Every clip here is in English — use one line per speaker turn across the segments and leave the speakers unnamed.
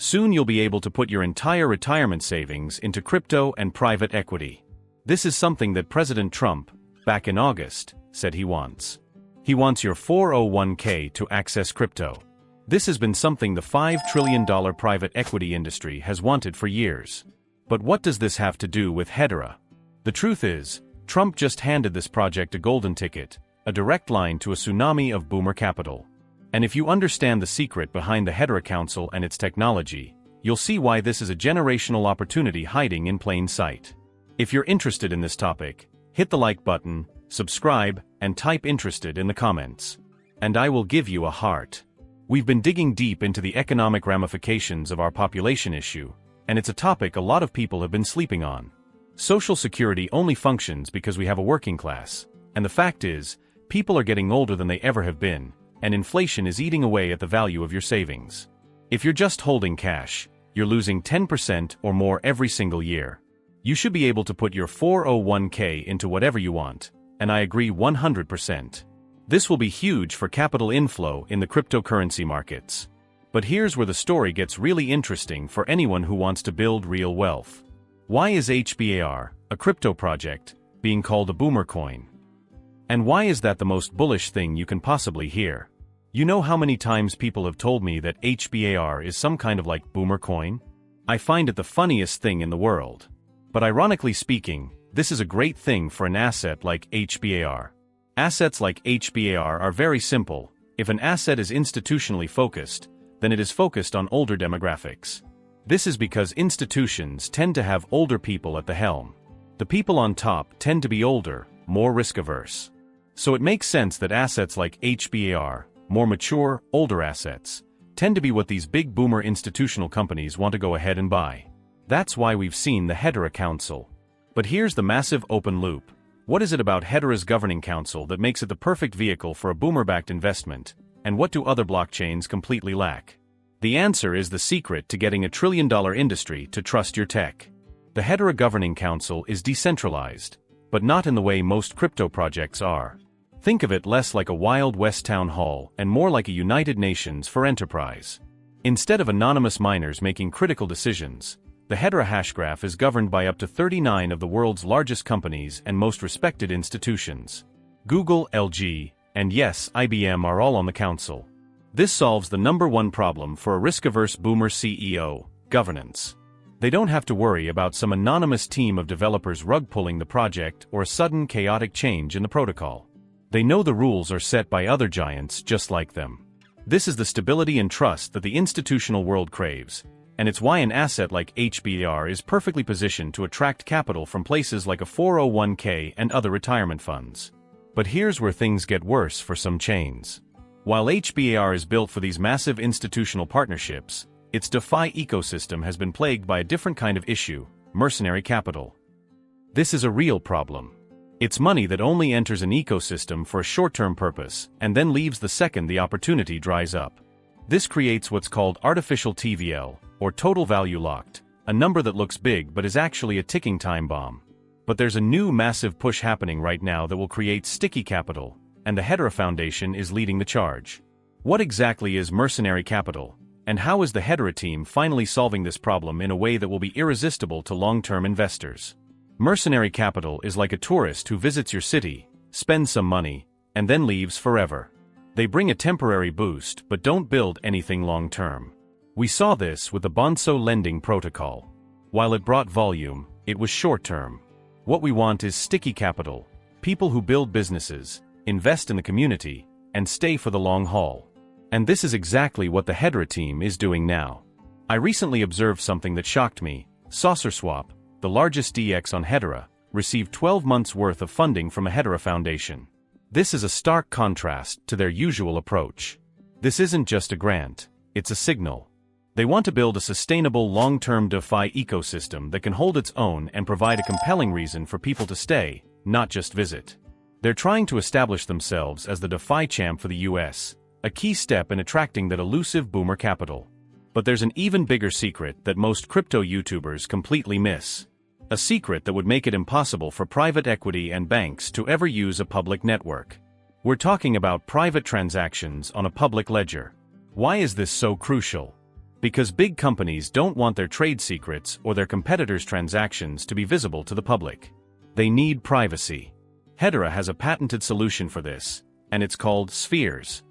Soon you'll be able to put your entire retirement savings into crypto and private equity. This is something that President Trump, back in August, said he wants. He wants your 401k to access crypto. This has been something the $5 trillion private equity industry has wanted for years. But what does this have to do with Hedera? The truth is, Trump just handed this project a golden ticket, a direct line to a tsunami of boomer capital. And if you understand the secret behind the Hedera Council and its technology, you'll see why this is a generational opportunity hiding in plain sight. If you're interested in this topic, hit the like button, subscribe, and type "interested" in the comments. And I will give you a heart. We've been digging deep into the economic ramifications of our population issue, and it's a topic a lot of people have been sleeping on. Social Security only functions because we have a working class, and the fact is, people are getting older than they ever have been, and inflation is eating away at the value of your savings. If you're just holding cash, you're losing 10% or more every single year. You should be able to put your 401k into whatever you want, and I agree 100%. This will be huge for capital inflow in the cryptocurrency markets. But here's where the story gets really interesting for anyone who wants to build real wealth. Why is HBAR, a crypto project, being called a boomer coin? And why is that the most bullish thing you can possibly hear? You know how many times people have told me that HBAR is some kind of like boomer coin? I find it the funniest thing in the world. But ironically speaking, this is a great thing for an asset like HBAR. Assets like HBAR are very simple. If an asset is institutionally focused, then it is focused on older demographics. This is because institutions tend to have older people at the helm. The people on top tend to be older, more risk-averse. So it makes sense that assets like HBAR, more mature, older assets, tend to be what these big boomer institutional companies want to go ahead and buy. That's why we've seen the Hedera Council. But here's the massive open loop. What is it about Hedera's governing council that makes it the perfect vehicle for a boomer-backed investment, and what do other blockchains completely lack? The answer is the secret to getting a trillion-dollar industry to trust your tech. The Hedera Governing Council is decentralized, but not in the way most crypto projects are. Think of it less like a Wild West town hall and more like a United Nations for enterprise. Instead of anonymous miners making critical decisions, the Hedera Hashgraph is governed by up to 39 of the world's largest companies and most respected institutions. Google, LG, and yes, IBM are all on the council. This solves the #1 problem for a risk-averse boomer CEO: governance. They don't have to worry about some anonymous team of developers rug-pulling the project or a sudden chaotic change in the protocol. They know the rules are set by other giants just like them. This is the stability and trust that the institutional world craves, and it's why an asset like HBAR is perfectly positioned to attract capital from places like a 401k and other retirement funds. But here's where things get worse for some chains. While HBAR is built for these massive institutional partnerships, its DeFi ecosystem has been plagued by a different kind of issue: mercenary capital. This is a real problem. It's money that only enters an ecosystem for a short-term purpose and then leaves the second the opportunity dries up. This creates what's called artificial TVL, or total value locked, a number that looks big but is actually a ticking time bomb. But there's a new massive push happening right now that will create sticky capital, and the Hedera Foundation is leading the charge. What exactly is mercenary capital, and how is the Hedera team finally solving this problem in a way that will be irresistible to long-term investors? Mercenary capital is like a tourist who visits your city, spends some money, and then leaves forever. They bring a temporary boost but don't build anything long-term. We saw this with the Bonzo lending protocol. While it brought volume, it was short-term. What we want is sticky capital, people who build businesses, invest in the community, and stay for the long haul. And this is exactly what the Hedera team is doing now. I recently observed something that shocked me. SaucerSwap, the largest DEX on Hedera, received 12 months' worth of funding from a Hedera Foundation. This is a stark contrast to their usual approach. This isn't just a grant, it's a signal. They want to build a sustainable long-term DeFi ecosystem that can hold its own and provide a compelling reason for people to stay, not just visit. They're trying to establish themselves as the DeFi champ for the US, a key step in attracting that elusive boomer capital. But there's an even bigger secret that most crypto YouTubers completely miss. A secret that would make it impossible for private equity and banks to ever use a public network. We're talking about private transactions on a public ledger. Why is this so crucial? Because big companies don't want their trade secrets or their competitors' transactions to be visible to the public. They need privacy. Hedera has a patented solution for this, and it's called Spheres.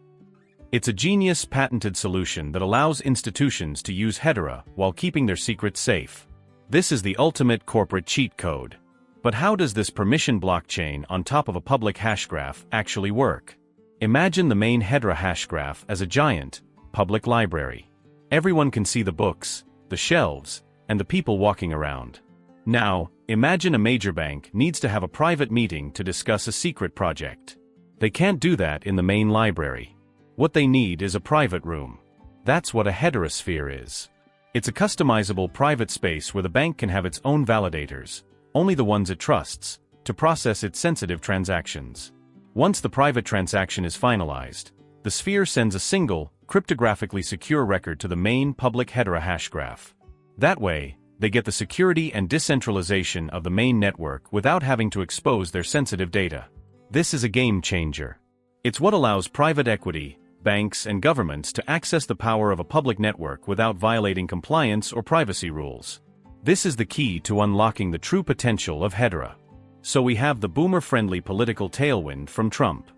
It's a genius patented solution that allows institutions to use Hedera while keeping their secrets safe. This is the ultimate corporate cheat code. But how does this permission blockchain on top of a public hashgraph actually work? Imagine the main Hedera hashgraph as a giant, public library. Everyone can see the books, the shelves, and the people walking around. Now, imagine a major bank needs to have a private meeting to discuss a secret project. They can't do that in the main library. What they need is a private room. That's what a Hedera sphere is. It's a customizable private space where the bank can have its own validators, only the ones it trusts, to process its sensitive transactions. Once the private transaction is finalized, the sphere sends a single, cryptographically secure record to the main public Hedera hashgraph. That way, they get the security and decentralization of the main network without having to expose their sensitive data. This is a game changer. It's what allows private equity, banks, and governments to access the power of a public network without violating compliance or privacy rules. This is the key to unlocking the true potential of Hedera. So we have the boomer-friendly political tailwind from Trump.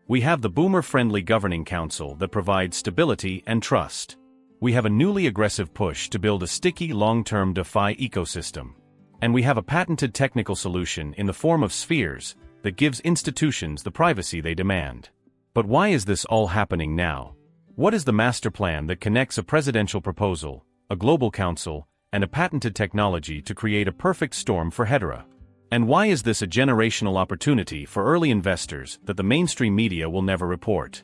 We have the boomer-friendly governing council that provides stability and trust. We have a newly aggressive push to build a sticky long-term DeFi ecosystem. And we have a patented technical solution in the form of Spheres that gives institutions the privacy they demand. But why is this all happening now? What is the master plan that connects a presidential proposal, a global council, and a patented technology to create a perfect storm for Hedera? And why is this a generational opportunity for early investors that the mainstream media will never report?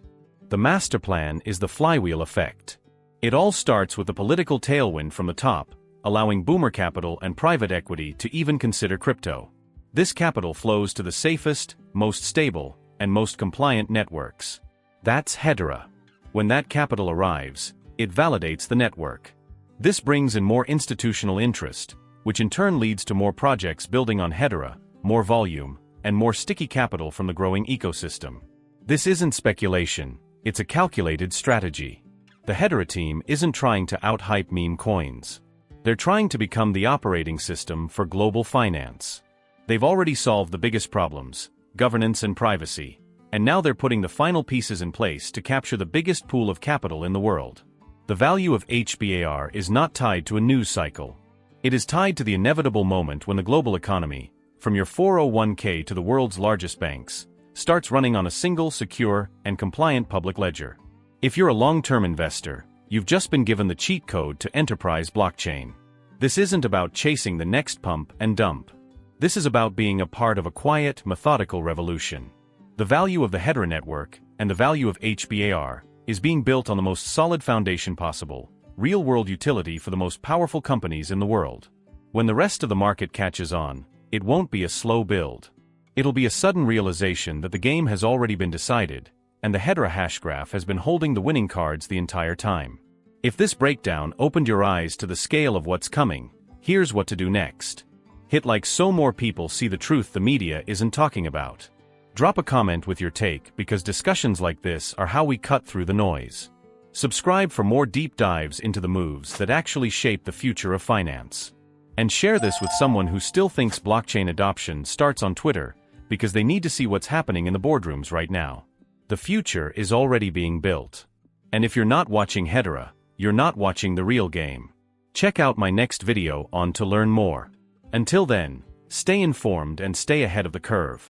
The master plan is the flywheel effect. It all starts with the political tailwind from the top, allowing boomer capital and private equity to even consider crypto. This capital flows to the safest, most stable, and most compliant networks. That's Hedera. When that capital arrives, it validates the network. This brings in more institutional interest, which in turn leads to more projects building on Hedera, more volume, and more sticky capital from the growing ecosystem. This isn't speculation, it's a calculated strategy. The Hedera team isn't trying to out-hype meme coins. They're trying to become the operating system for global finance. They've already solved the biggest problems, governance and privacy, and now they're putting the final pieces in place to capture the biggest pool of capital in the world. The value of HBAR is not tied to a news cycle. It is tied to the inevitable moment when the global economy, from your 401k to the world's largest banks, starts running on a single, secure, and compliant public ledger. If you're a long-term investor, you've just been given the cheat code to enterprise blockchain. This isn't about chasing the next pump and dump. This is about being a part of a quiet, methodical revolution. The value of the Hedera network, and the value of HBAR, is being built on the most solid foundation possible, real-world utility for the most powerful companies in the world. When the rest of the market catches on, it won't be a slow build. It'll be a sudden realization that the game has already been decided, and the Hedera hashgraph has been holding the winning cards the entire time. If this breakdown opened your eyes to the scale of what's coming, here's what to do next. Hit like so more people see the truth the media isn't talking about. Drop a comment with your take because discussions like this are how we cut through the noise. Subscribe for more deep dives into the moves that actually shape the future of finance. And share this with someone who still thinks blockchain adoption starts on Twitter because they need to see what's happening in the boardrooms right now. The future is already being built. And if you're not watching Hedera, you're not watching the real game. Check out my next video on to learn more. Until then, stay informed and stay ahead of the curve.